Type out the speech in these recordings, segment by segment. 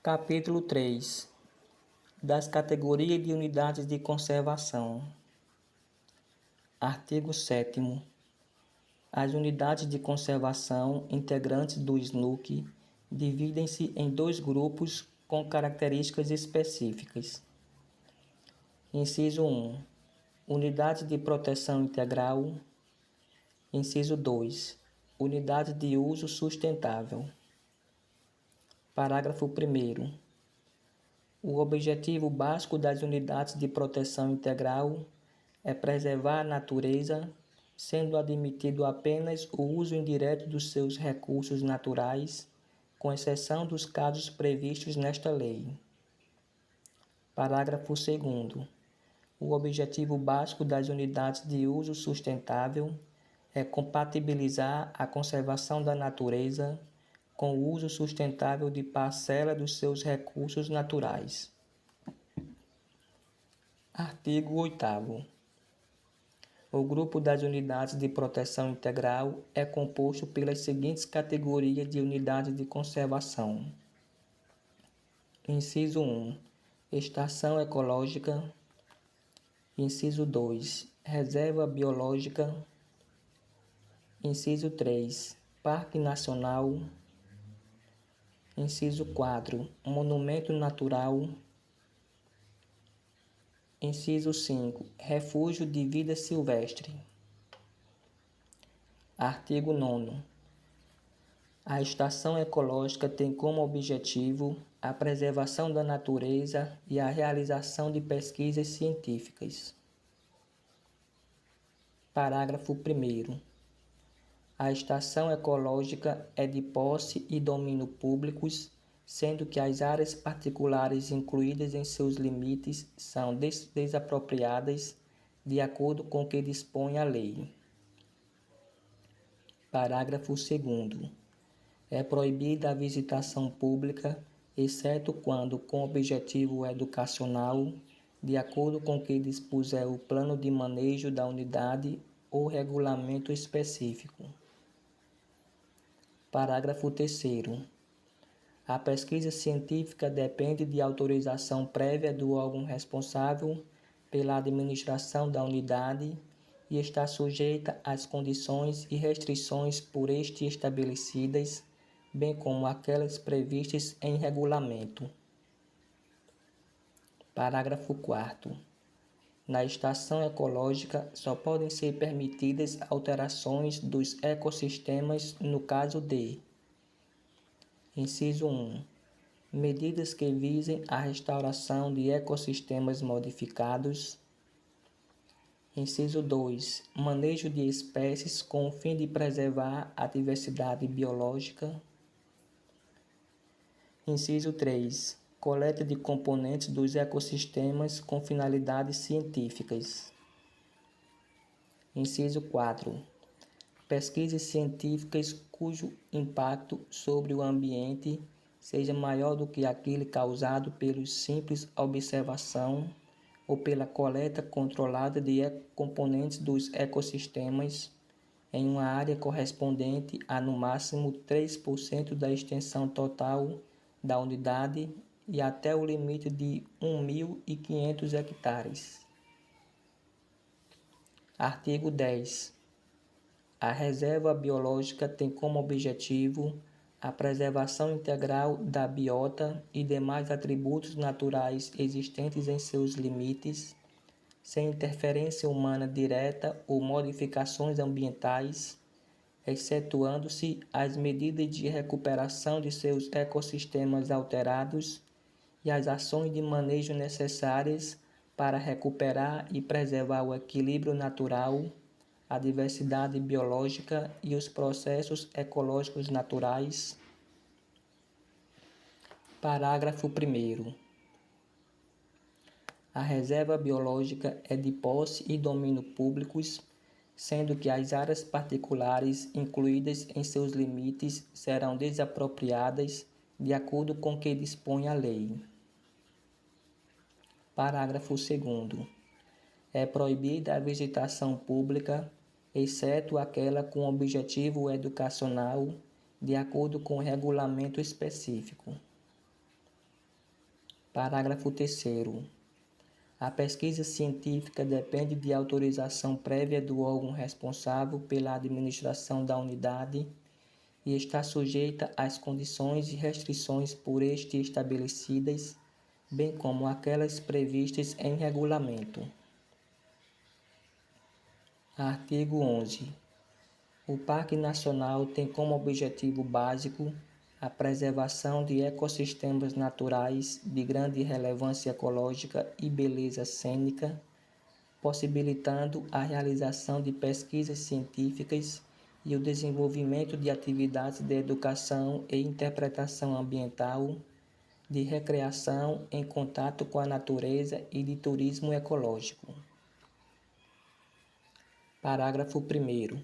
Capítulo 3 das categorias de unidades de conservação. Artigo 7º. As unidades de conservação integrantes do SNUC dividem-se em dois grupos com características específicas. Inciso 1. Unidade de proteção integral. Inciso 2. Unidade de uso sustentável. Parágrafo 1º. O objetivo básico das unidades de proteção integral é preservar a natureza, sendo admitido apenas o uso indireto dos seus recursos naturais, com exceção dos casos previstos nesta lei. Parágrafo 2º. O objetivo básico das unidades de uso sustentável é compatibilizar a conservação da natureza com o uso sustentável de parcela dos seus recursos naturais. Artigo 8º. O grupo das unidades de proteção integral é composto pelas seguintes categorias de unidades de conservação. Inciso 1. Estação ecológica. Inciso 2. Reserva biológica. Inciso 3. Parque nacional. Inciso 4. Monumento natural. Inciso 5. Refúgio de vida silvestre. Artigo 9º. A estação ecológica tem como objetivo a preservação da natureza e a realização de pesquisas científicas. Parágrafo 1º. A estação ecológica é de posse e domínio públicos, sendo que as áreas particulares incluídas em seus limites são desapropriadas de acordo com o que dispõe a lei. Parágrafo 2º. É proibida a visitação pública, exceto quando com objetivo educacional, de acordo com o que dispuser o plano de manejo da unidade ou regulamento específico. Parágrafo 3º. A pesquisa científica depende de autorização prévia do órgão responsável pela administração da unidade e está sujeita às condições e restrições por este estabelecidas, bem como aquelas previstas em regulamento. Parágrafo 4º. Na estação ecológica só podem ser permitidas alterações dos ecossistemas no caso de: Inciso 1. Medidas que visem a restauração de ecossistemas modificados. Inciso 2. Manejo de espécies com o fim de preservar a diversidade biológica. Inciso 3. Coleta de componentes dos ecossistemas com finalidades científicas. Inciso 4. Pesquisas científicas cujo impacto sobre o ambiente seja maior do que aquele causado pela simples observação ou pela coleta controlada de componentes dos ecossistemas em uma área correspondente a no máximo 3% da extensão total da unidade e até o limite de 1.500 hectares. Artigo 10. A reserva biológica tem como objetivo a preservação integral da biota e demais atributos naturais existentes em seus limites, sem interferência humana direta ou modificações ambientais, excetuando-se as medidas de recuperação de seus ecossistemas alterados e as ações de manejo necessárias para recuperar e preservar o equilíbrio natural, a diversidade biológica e os processos ecológicos naturais. Parágrafo 1º. A reserva biológica é de posse e domínio públicos, sendo que as áreas particulares incluídas em seus limites serão desapropriadas de acordo com o que dispõe a lei. Parágrafo 2º. É proibida a visitação pública, exceto aquela com objetivo educacional, de acordo com o regulamento específico. Parágrafo 3º. A pesquisa científica depende de autorização prévia do órgão responsável pela administração da unidade e está sujeita às condições e restrições por este estabelecidas, bem como aquelas previstas em regulamento. Artigo 11. O Parque Nacional tem como objetivo básico a preservação de ecossistemas naturais de grande relevância ecológica e beleza cênica, possibilitando a realização de pesquisas científicas e o desenvolvimento de atividades de educação e interpretação ambiental, de recreação em contato com a natureza e de turismo ecológico. Parágrafo 1º.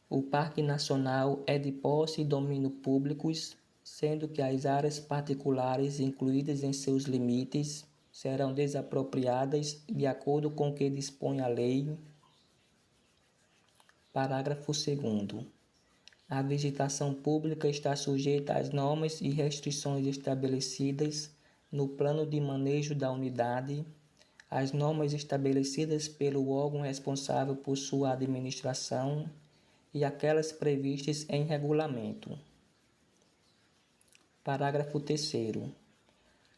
O Parque Nacional é de posse e domínio públicos, sendo que as áreas particulares incluídas em seus limites serão desapropriadas de acordo com o que dispõe a lei. Parágrafo 2º. A visitação pública está sujeita às normas e restrições estabelecidas no plano de manejo da unidade, às normas estabelecidas pelo órgão responsável por sua administração e aquelas previstas em regulamento. Parágrafo 3º.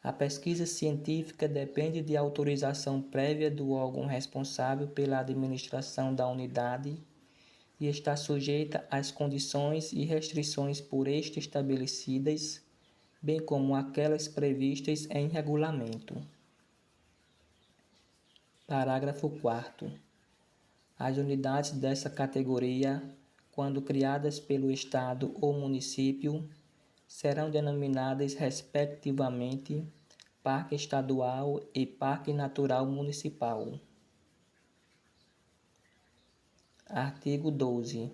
A pesquisa científica depende de autorização prévia do órgão responsável pela administração da unidade e está sujeita às condições e restrições por este estabelecidas, bem como aquelas previstas em regulamento. Parágrafo 4º. As unidades dessa categoria, quando criadas pelo Estado ou município, serão denominadas respectivamente Parque Estadual e Parque Natural Municipal. Artigo 12.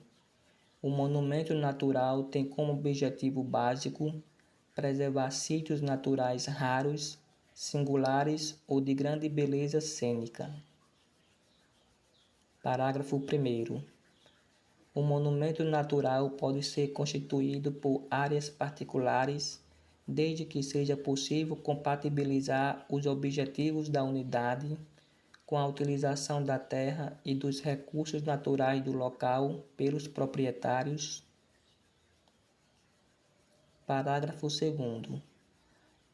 O monumento natural tem como objetivo básico preservar sítios naturais raros, singulares ou de grande beleza cênica. Parágrafo 1º. O monumento natural pode ser constituído por áreas particulares, desde que seja possível compatibilizar os objetivos da unidade com a utilização da terra e dos recursos naturais do local pelos proprietários. Parágrafo 2º.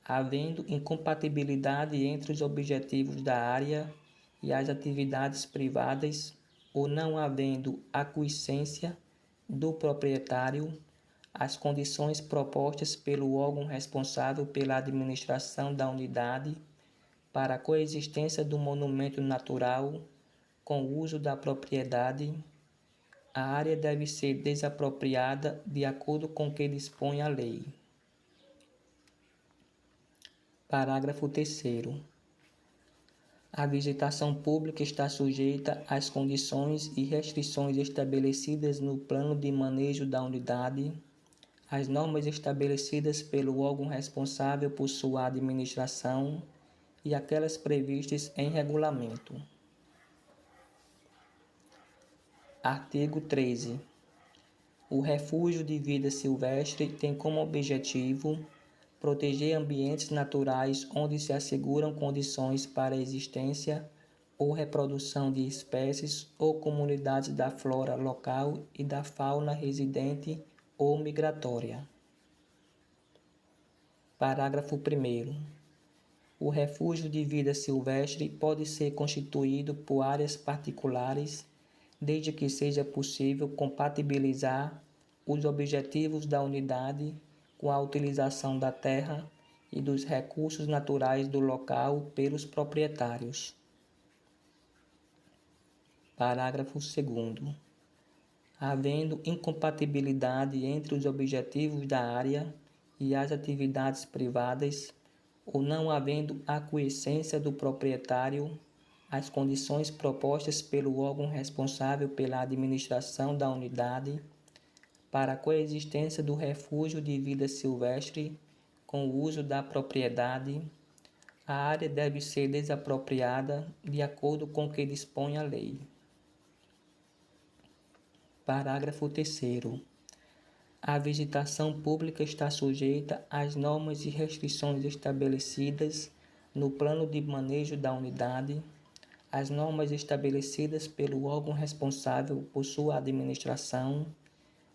Havendo incompatibilidade entre os objetivos da área e as atividades privadas, ou não havendo aquiescência do proprietário, as condições propostas pelo órgão responsável pela administração da unidade para a coexistência do monumento natural com o uso da propriedade, a área deve ser desapropriada de acordo com o que dispõe a lei. Parágrafo 3º. A visitação pública está sujeita às condições e restrições estabelecidas no plano de manejo da unidade, às normas estabelecidas pelo órgão responsável por sua administração e aquelas previstas em regulamento. Artigo 13. O refúgio de vida silvestre tem como objetivo proteger ambientes naturais onde se asseguram condições para a existência ou reprodução de espécies ou comunidades da flora local e da fauna residente ou migratória. Parágrafo 1º. O refúgio de vida silvestre pode ser constituído por áreas particulares, desde que seja possível compatibilizar os objetivos da unidade com a utilização da terra e dos recursos naturais do local pelos proprietários. Parágrafo 2º. Havendo incompatibilidade entre os objetivos da área e as atividades privadas, ou não havendo aquiescência do proprietário, as condições propostas pelo órgão responsável pela administração da unidade para a coexistência do refúgio de vida silvestre com o uso da propriedade, a área deve ser desapropriada de acordo com o que dispõe a lei. Parágrafo 3º. A visitação pública está sujeita às normas e restrições estabelecidas no plano de manejo da unidade, as normas estabelecidas pelo órgão responsável por sua administração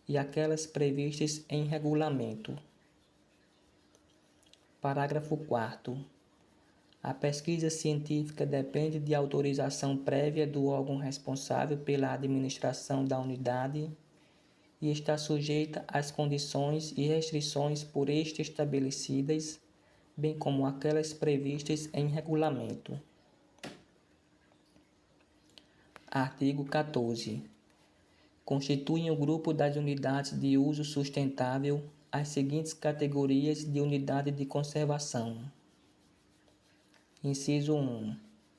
e aquelas previstas em regulamento. Parágrafo 4º. A pesquisa científica depende de autorização prévia do órgão responsável pela administração da unidade e está sujeita às condições e restrições por este estabelecidas, bem como aquelas previstas em regulamento. Artigo 14. Constituem o grupo das unidades de uso sustentável as seguintes categorias de unidade de conservação. Inciso 1.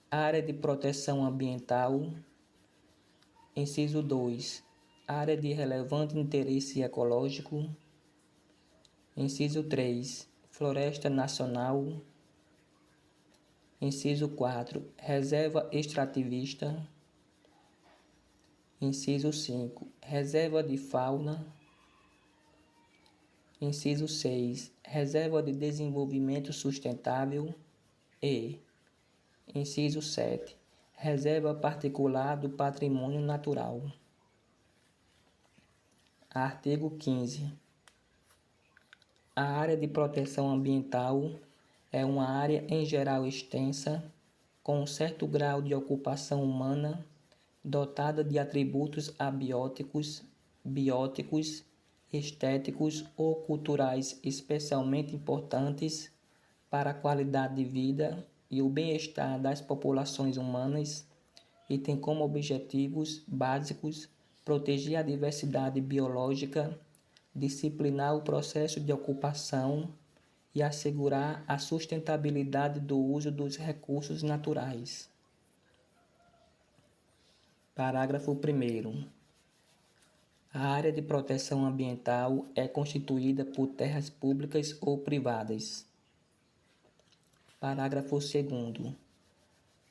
Área de proteção ambiental. Inciso 2. Área de relevante interesse ecológico. Inciso 3. Floresta nacional. Inciso 4. Reserva extrativista. Inciso 5. Reserva de fauna. Inciso 6. Reserva de desenvolvimento sustentável. E inciso 7. Reserva particular do patrimônio natural. Artigo 15. A área de proteção ambiental é uma área em geral extensa, com um certo grau de ocupação humana, dotada de atributos abióticos, bióticos, estéticos ou culturais especialmente importantes para a qualidade de vida e o bem-estar das populações humanas e tem como objetivos básicos proteger a diversidade biológica, disciplinar o processo de ocupação e assegurar a sustentabilidade do uso dos recursos naturais. Parágrafo 1º. A área de proteção ambiental é constituída por terras públicas ou privadas. Parágrafo 2º.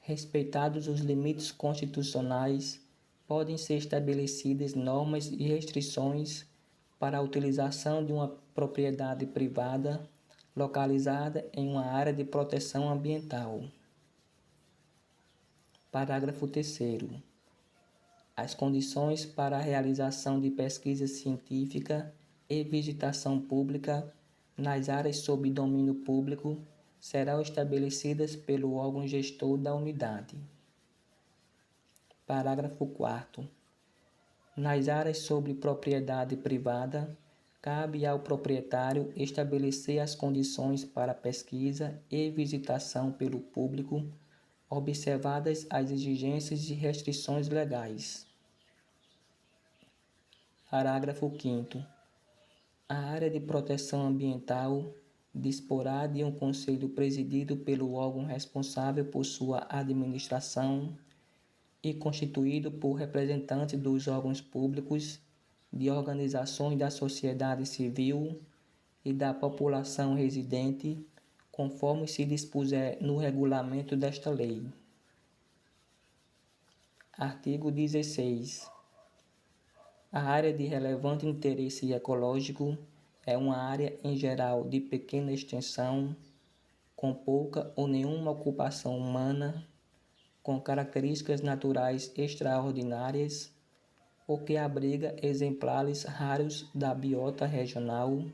Respeitados os limites constitucionais, podem ser estabelecidas normas e restrições para a utilização de uma propriedade privada localizada em uma área de proteção ambiental. Parágrafo 3º. As condições para a realização de pesquisa científica e visitação pública nas áreas sob domínio público serão estabelecidas pelo órgão gestor da unidade. Parágrafo 4º. Nas áreas sob propriedade privada, cabe ao proprietário estabelecer as condições para pesquisa e visitação pelo público, observadas as exigências e restrições legais. Parágrafo 5º. A área de proteção ambiental disporá de um conselho presidido pelo órgão responsável por sua administração e constituído por representantes dos órgãos públicos, de organizações da sociedade civil e da população residente, conforme se dispuser no regulamento desta lei. Artigo 16. A área de relevante interesse ecológico é uma área em geral de pequena extensão, com pouca ou nenhuma ocupação humana, com características naturais extraordinárias, ou que abriga exemplares raros da biota regional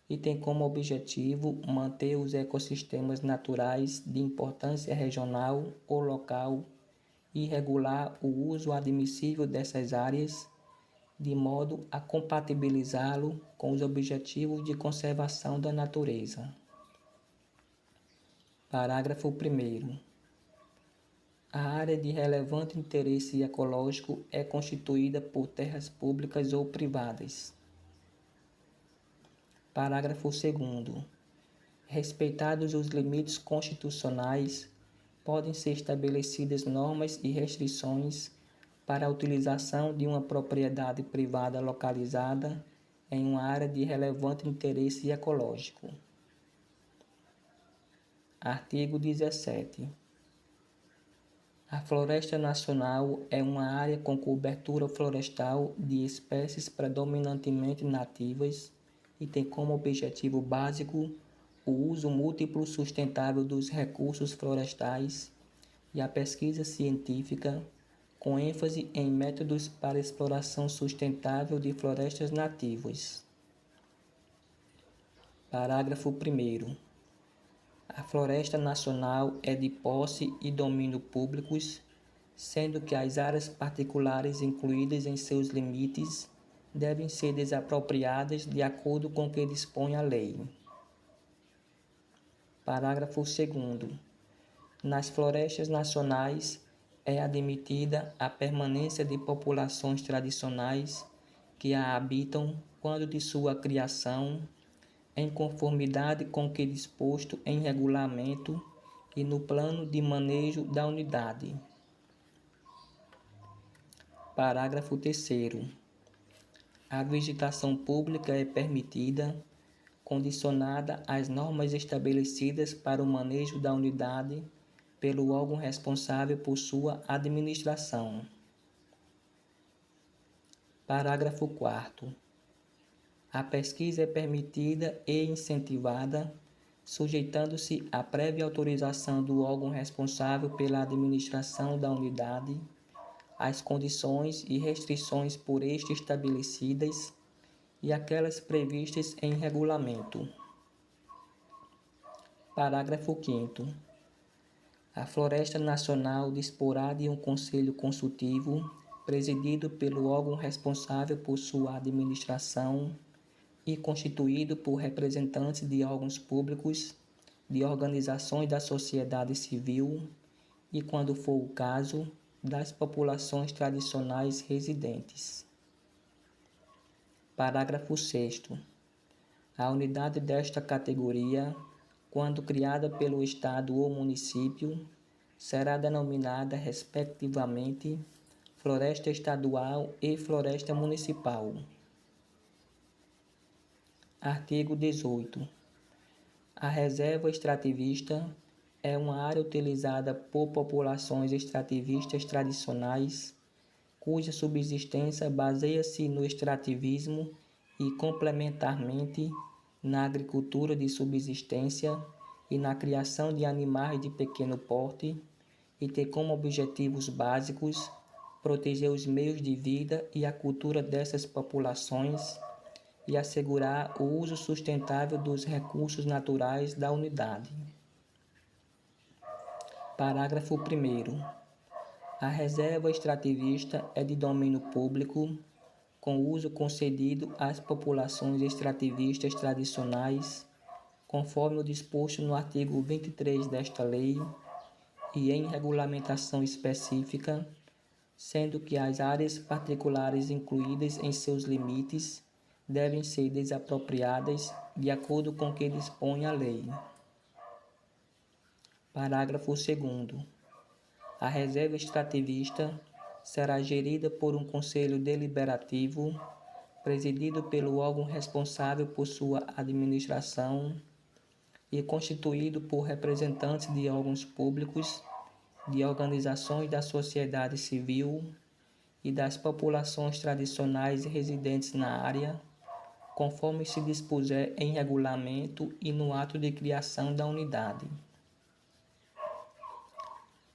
e tem como objetivo manter os ecossistemas naturais de importância regional ou local e regular o uso admissível dessas áreas, de modo a compatibilizá-lo com os objetivos de conservação da natureza. Parágrafo 1º. A área de relevante interesse ecológico é constituída por terras públicas ou privadas. Parágrafo 2º. Respeitados os limites constitucionais, podem ser estabelecidas normas e restrições para a utilização de uma propriedade privada localizada em uma área de relevante interesse ecológico. Artigo 17. A floresta nacional é uma área com cobertura florestal de espécies predominantemente nativas e tem como objetivo básico o uso múltiplo sustentável dos recursos florestais e a pesquisa científica, com ênfase em métodos para exploração sustentável de florestas nativas. Parágrafo 1º. A floresta nacional é de posse e domínio públicos, sendo que as áreas particulares incluídas em seus limites devem ser desapropriadas de acordo com o que dispõe a lei. Parágrafo 2º. Nas florestas nacionais é admitida a permanência de populações tradicionais que a habitam quando de sua criação, em conformidade com o que disposto em regulamento e no plano de manejo da unidade. Parágrafo 3º. A visitação pública é permitida, condicionada às normas estabelecidas para o manejo da unidade pelo órgão responsável por sua administração. Parágrafo 4º. A pesquisa é permitida e incentivada, sujeitando-se à prévia autorização do órgão responsável pela administração da unidade, às condições e restrições por este estabelecidas e aquelas previstas em regulamento. Parágrafo 5º. A Floresta Nacional disporá de um conselho consultivo, presidido pelo órgão responsável por sua administração e constituído por representantes de órgãos públicos, de organizações da sociedade civil e, quando for o caso, das populações tradicionais residentes. Parágrafo 6º. A unidade desta categoria, quando criada pelo Estado ou município, será denominada, respectivamente, Floresta Estadual e Floresta Municipal. Artigo 18. A reserva extrativista é uma área utilizada por populações extrativistas tradicionais, cuja subsistência baseia-se no extrativismo e, complementarmente, na agricultura de subsistência e na criação de animais de pequeno porte, e tem como objetivos básicos proteger os meios de vida e a cultura dessas populações e assegurar o uso sustentável dos recursos naturais da unidade. Parágrafo 1º. A reserva extrativista é de domínio público, com uso concedido às populações extrativistas tradicionais, conforme o disposto no artigo 23 desta lei, e em regulamentação específica, sendo que as áreas particulares incluídas em seus limites devem ser desapropriadas de acordo com o que dispõe a lei. Parágrafo 2º. A reserva extrativista será gerida por um conselho deliberativo, presidido pelo órgão responsável por sua administração e constituído por representantes de órgãos públicos, de organizações da sociedade civil e das populações tradicionais residentes na área, conforme se dispuser em regulamento e no ato de criação da unidade.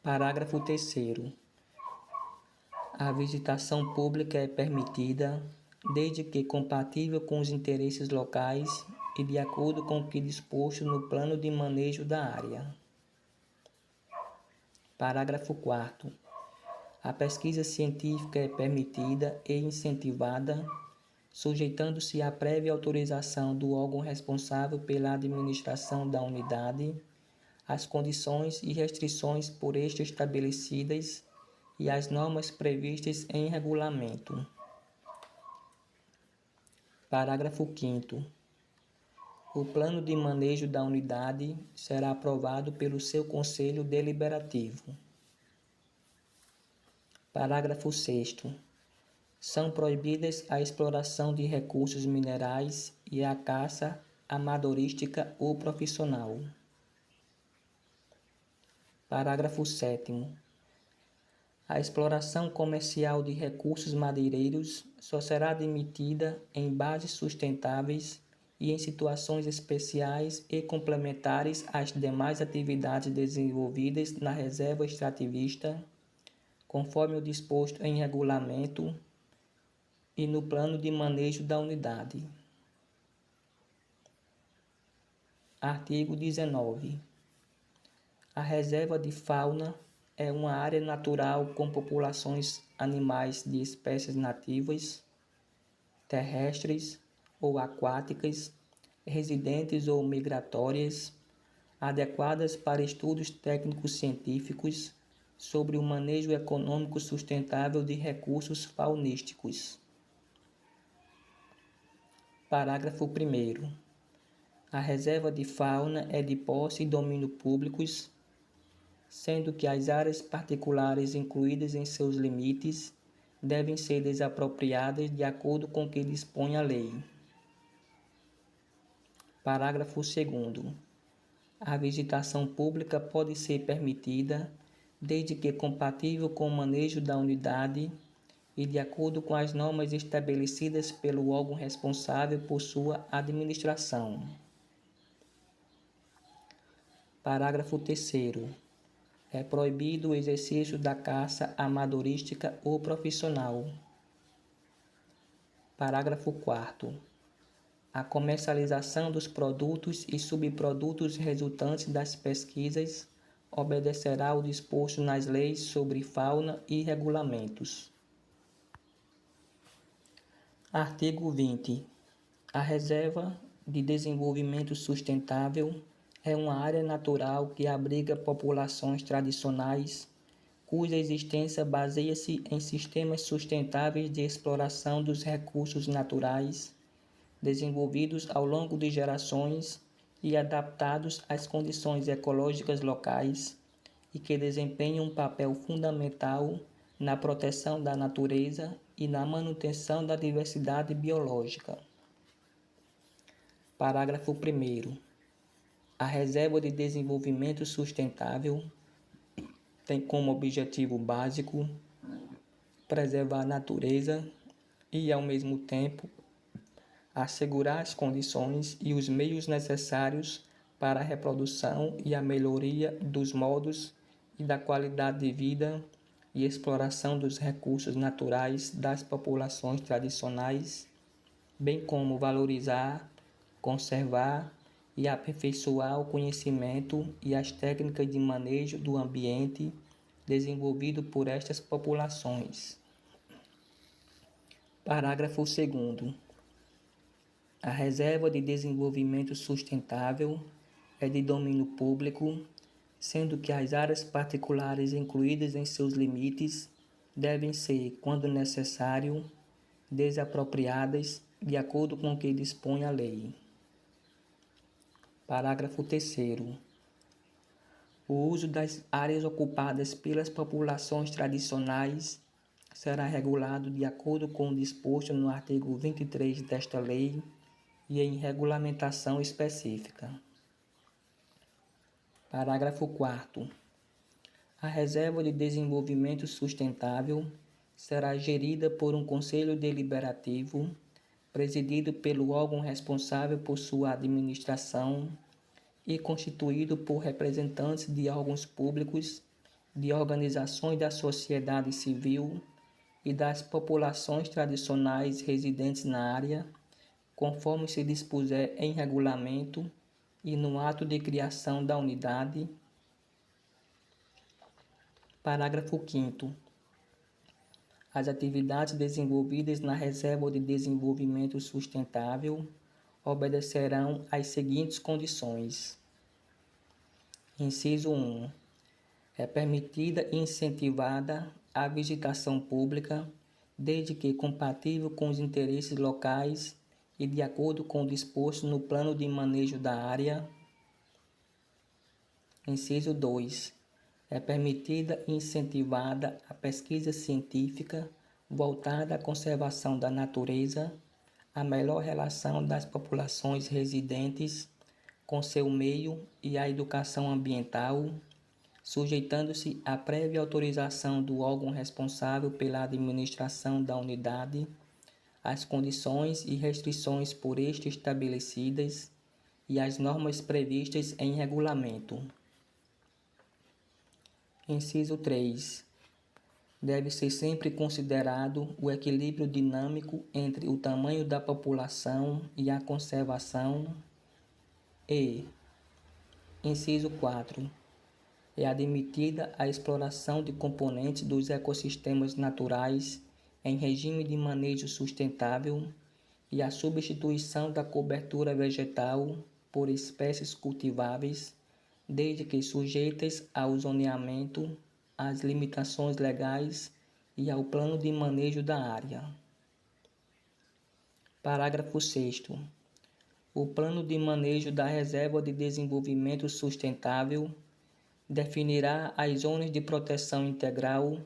Parágrafo 3º. A visitação pública é permitida, desde que compatível com os interesses locais e de acordo com o que disposto no plano de manejo da área. Parágrafo 4º. A pesquisa científica é permitida e incentivada, sujeitando-se à prévia autorização do órgão responsável pela administração da unidade, às condições e restrições por este estabelecidas e às normas previstas em regulamento. Parágrafo 5º. O plano de manejo da unidade será aprovado pelo seu Conselho Deliberativo. Parágrafo 6º. São proibidas a exploração de recursos minerais e a caça amadorística ou profissional. Parágrafo 7º. A exploração comercial de recursos madeireiros só será admitida em bases sustentáveis e em situações especiais e complementares às demais atividades desenvolvidas na reserva extrativista, conforme o disposto em regulamento e no plano de manejo da unidade. Artigo 19. A reserva de fauna é uma área natural com populações animais de espécies nativas, terrestres ou aquáticas, residentes ou migratórias, adequadas para estudos técnicos científicos sobre o manejo econômico sustentável de recursos faunísticos. Parágrafo 1º. A reserva de fauna é de posse e domínio públicos, sendo que as áreas particulares incluídas em seus limites devem ser desapropriadas de acordo com o que dispõe a lei. Parágrafo 2º. A visitação pública pode ser permitida desde que compatível com o manejo da unidade e de acordo com as normas estabelecidas pelo órgão responsável por sua administração. Parágrafo 3º. É proibido o exercício da caça amadorística ou profissional. Parágrafo 4º. A comercialização dos produtos e subprodutos resultantes das pesquisas obedecerá ao disposto nas leis sobre fauna e regulamentos. Artigo 20. A Reserva de Desenvolvimento Sustentável é uma área natural que abriga populações tradicionais cuja existência baseia-se em sistemas sustentáveis de exploração dos recursos naturais, desenvolvidos ao longo de gerações e adaptados às condições ecológicas locais, e que desempenham um papel fundamental na proteção da natureza e na manutenção da diversidade biológica. Parágrafo 1º. A Reserva de Desenvolvimento Sustentável tem como objetivo básico preservar a natureza e, ao mesmo tempo, assegurar as condições e os meios necessários para a reprodução e a melhoria dos modos e da qualidade de vida e exploração dos recursos naturais das populações tradicionais, bem como valorizar, conservar e aperfeiçoar o conhecimento e as técnicas de manejo do ambiente desenvolvido por estas populações. Parágrafo 2º. A Reserva de Desenvolvimento Sustentável é de domínio público, sendo que as áreas particulares incluídas em seus limites devem ser, quando necessário, desapropriadas de acordo com o que dispõe a lei. Parágrafo 3º. O uso das áreas ocupadas pelas populações tradicionais será regulado de acordo com o disposto no artigo 23 desta lei e em regulamentação específica. Parágrafo 4º. A Reserva de Desenvolvimento Sustentável será gerida por um Conselho Deliberativo, presidido pelo órgão responsável por sua administração e constituído por representantes de órgãos públicos, de organizações da sociedade civil e das populações tradicionais residentes na área, conforme se dispuser em regulamento e no ato de criação da unidade. Parágrafo 5º. As atividades desenvolvidas na Reserva de Desenvolvimento Sustentável obedecerão às seguintes condições. Inciso 1. É permitida e incentivada a visitação pública, desde que compatível com os interesses locais e de acordo com o disposto no plano de manejo da área. Inciso 2. É permitida e incentivada a pesquisa científica voltada à conservação da natureza, à melhor relação das populações residentes com seu meio e à educação ambiental, sujeitando-se à prévia autorização do órgão responsável pela administração da unidade, às condições e restrições por este estabelecidas e às normas previstas em regulamento. Inciso 3. Deve ser sempre considerado o equilíbrio dinâmico entre o tamanho da população e a conservação. E, inciso 4. É admitida a exploração de componentes dos ecossistemas naturais em regime de manejo sustentável e a substituição da cobertura vegetal por espécies cultiváveis, desde que sujeitas ao zoneamento, às limitações legais e ao plano de manejo da área. Parágrafo 6º. O Plano de Manejo da Reserva de Desenvolvimento Sustentável definirá as zonas de proteção integral,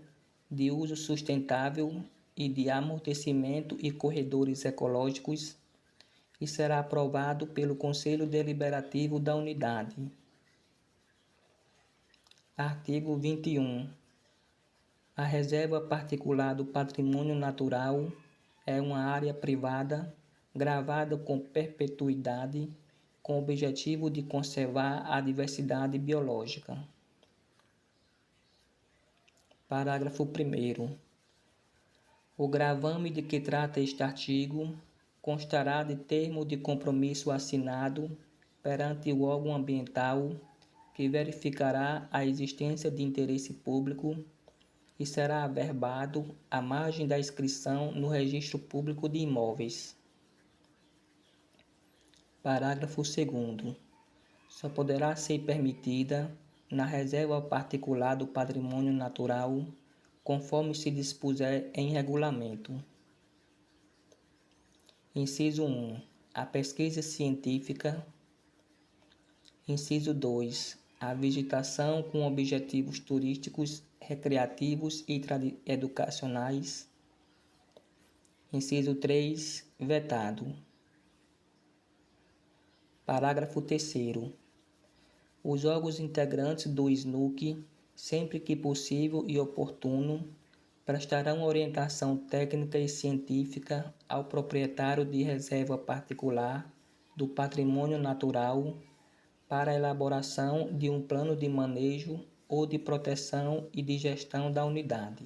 de uso sustentável e de amortecimento e corredores ecológicos e será aprovado pelo Conselho Deliberativo da Unidade. Artigo 21. A reserva particular do patrimônio natural é uma área privada gravada com perpetuidade com o objetivo de conservar a diversidade biológica. Parágrafo 1º. O gravame de que trata este artigo constará de termo de compromisso assinado perante o órgão ambiental que verificará a existência de interesse público e será averbado à margem da inscrição no Registro Público de Imóveis. Parágrafo 2º. Só poderá ser permitida na reserva particular do patrimônio natural, conforme se dispuser em regulamento. Inciso 1. A pesquisa científica. Inciso 2. A vegetação com objetivos turísticos, recreativos e educacionais. Inciso 3. Vetado. Parágrafo 3º. Os órgãos integrantes do SNUC, sempre que possível e oportuno, prestarão orientação técnica e científica ao proprietário de reserva particular do patrimônio natural para a elaboração de um plano de manejo ou de proteção e de gestão da unidade.